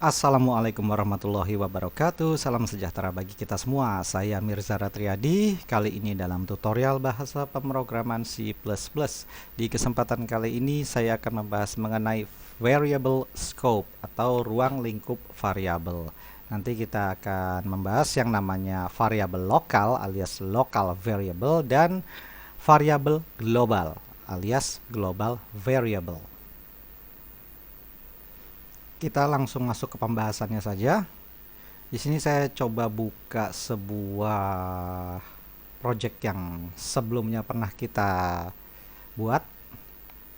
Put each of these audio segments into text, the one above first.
Assalamualaikum warahmatullahi wabarakatuh. Salam sejahtera bagi kita semua. Saya Mirza Ratriadi. Kali ini dalam tutorial bahasa pemrograman C++. Di kesempatan kali ini saya akan membahas mengenai variable scope atau ruang lingkup variabel. Nanti kita akan membahas yang namanya variabel lokal alias local variable dan variabel global alias global variable. Kita langsung masuk ke pembahasannya saja. Di sini saya coba buka sebuah project yang sebelumnya pernah kita buat.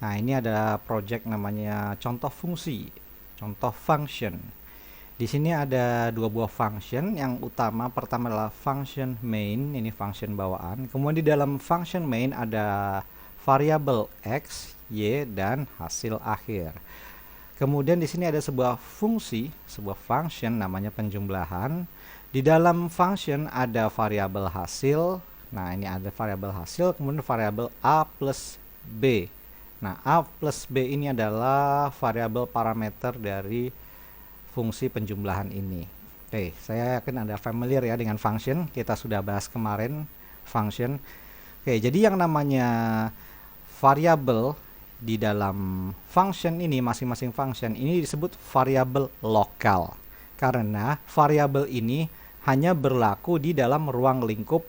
Nah, ini ada project namanya contoh fungsi, contoh function. Di sini ada dua buah function. Yang utama pertama adalah function main, ini function bawaan. Kemudian di dalam function main ada variabel x, y, dan hasil akhir. Kemudian di sini ada sebuah fungsi, sebuah function namanya penjumlahan. Di dalam function ada variabel hasil. Nah, ini ada variabel hasil, kemudian variabel a plus b. Nah, a plus b ini adalah variabel parameter dari fungsi penjumlahan ini. Oke, saya yakin Anda familiar ya dengan function. Kita sudah bahas kemarin function. Oke, jadi yang namanya variabel di dalam function ini, masing-masing function ini disebut variabel lokal karena variabel ini hanya berlaku di dalam ruang lingkup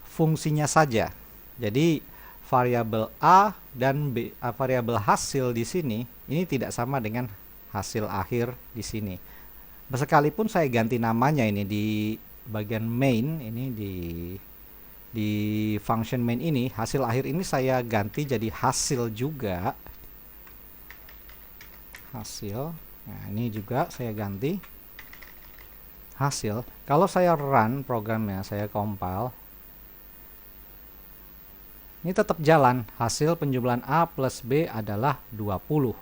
fungsinya saja. Jadi variabel A dan B, variabel hasil di sini ini tidak sama dengan hasil akhir di sini. Sekalipun saya ganti namanya ini di bagian main, ini di function main ini, hasil akhir ini saya ganti jadi hasil juga. Hasil. Nah, ini juga saya ganti hasil. Kalau saya run programnya, saya compile, ini tetap jalan. Hasil penjumlahan A plus B adalah 20.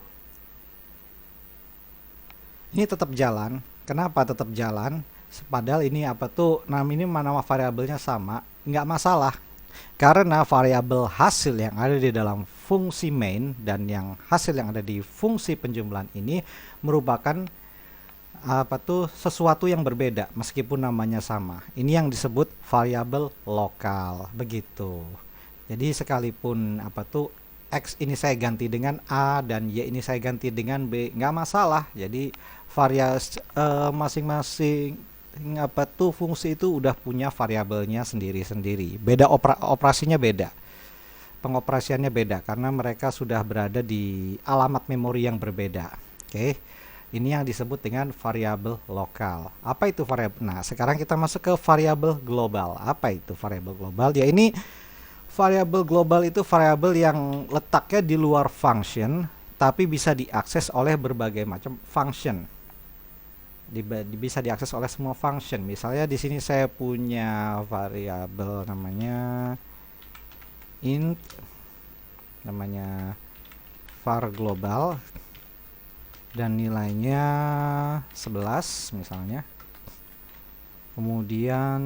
Ini tetap jalan. Kenapa tetap jalan? Padahal ini apa tuh, nama variabelnya sama, nggak masalah. Karena variabel hasil yang ada di dalam fungsi main dan yang hasil yang ada di fungsi penjumlahan ini merupakan apa tuh sesuatu yang berbeda meskipun namanya sama. Ini yang disebut variabel lokal, begitu. Jadi sekalipun apa tuh X ini saya ganti dengan A dan Y ini saya ganti dengan B, nggak masalah. Jadi masing-masing apa tuh fungsi itu udah punya variabelnya sendiri-sendiri. Beda operasinya beda. Pengoperasiannya beda karena mereka sudah berada di alamat memori yang berbeda. Oke. Ini yang disebut dengan variabel lokal. Apa itu variabel? Nah, sekarang kita masuk ke variabel global. Apa itu variabel global? Ya, ini variabel global itu variabel yang letaknya di luar function tapi bisa diakses oleh berbagai macam function. Bisa diakses oleh semua function. Misalnya di sini saya punya variabel namanya int, namanya var global dan nilainya 11 misalnya. Kemudian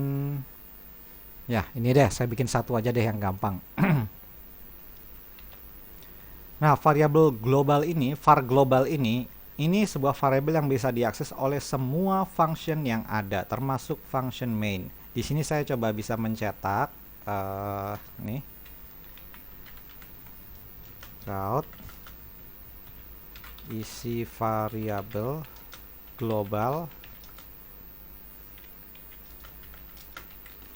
ya, ini deh saya bikin satu aja deh yang gampang. Nah, variabel global ini, var global ini sebuah variabel yang bisa diakses oleh semua function yang ada, termasuk function main. Di sini saya coba bisa mencetak nih count isi variabel global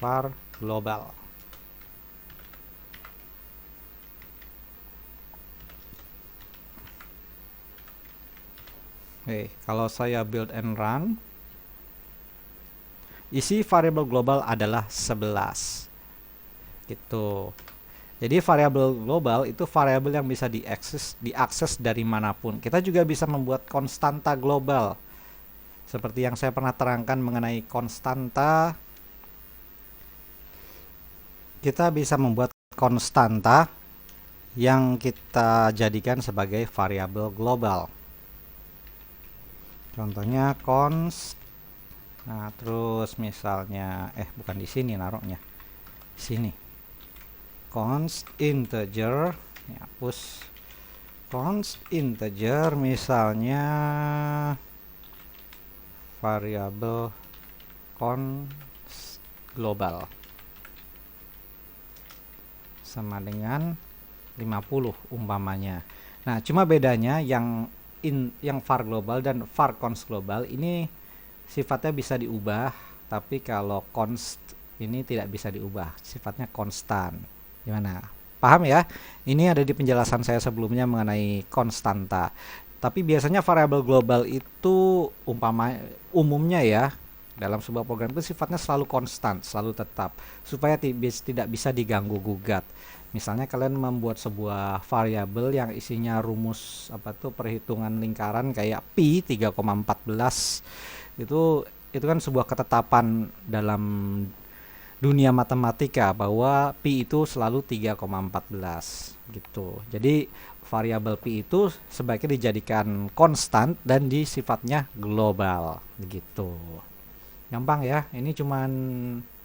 var global. Oke, kalau saya build and run, isi variabel global adalah 11. Gitu. Jadi variabel global itu variabel yang bisa diakses dari manapun. Kita juga bisa membuat konstanta global. Seperti yang saya pernah terangkan mengenai konstanta, kita bisa membuat konstanta yang kita jadikan sebagai variabel global. Contohnya const. Nah, terus misalnya bukan di sini naruhnya. Sini. Const integer, ya, hapus. Const integer misalnya variabel const global sama dengan 50 umpamanya. Nah, cuma bedanya yang var global dan var const global ini sifatnya bisa diubah, tapi kalau const ini tidak bisa diubah, sifatnya konstan. Gimana? Paham ya? Ini ada di penjelasan saya sebelumnya mengenai konstanta. Tapi biasanya variabel global itu umumnya ya dalam sebuah program itu sifatnya selalu konstan, selalu tetap, supaya tidak bisa diganggu gugat. Misalnya kalian membuat sebuah variabel yang isinya rumus perhitungan lingkaran kayak pi 3,14, itu kan sebuah ketetapan dalam dunia matematika bahwa pi itu selalu 3,14 gitu. Jadi variabel pi itu sebaiknya dijadikan konstan dan sifatnya global begitu. Gampang ya, ini cuman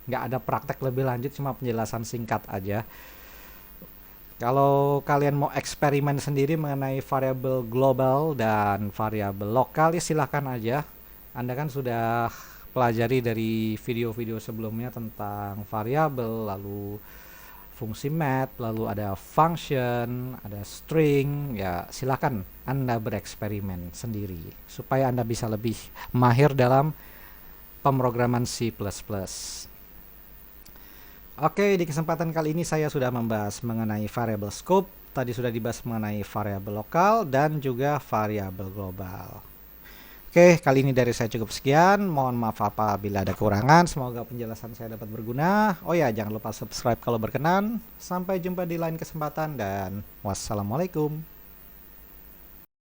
nggak ada praktek lebih lanjut, cuma penjelasan singkat aja. Kalau kalian mau eksperimen sendiri mengenai variabel global dan variabel lokal ya silahkan aja. Anda kan sudah pelajari dari video-video sebelumnya tentang variabel, lalu fungsi math, lalu ada function, ada string, ya silakan Anda bereksperimen sendiri supaya Anda bisa lebih mahir dalam pemrograman C++. Oke, di kesempatan kali ini saya sudah membahas mengenai variabel scope, tadi sudah dibahas mengenai variabel lokal dan juga variabel global. Oke, kali ini dari saya cukup sekian. Mohon maaf apabila ada kekurangan. Semoga penjelasan saya dapat berguna. Oh ya, jangan lupa subscribe kalau berkenan. Sampai jumpa di lain kesempatan dan wassalamualaikum.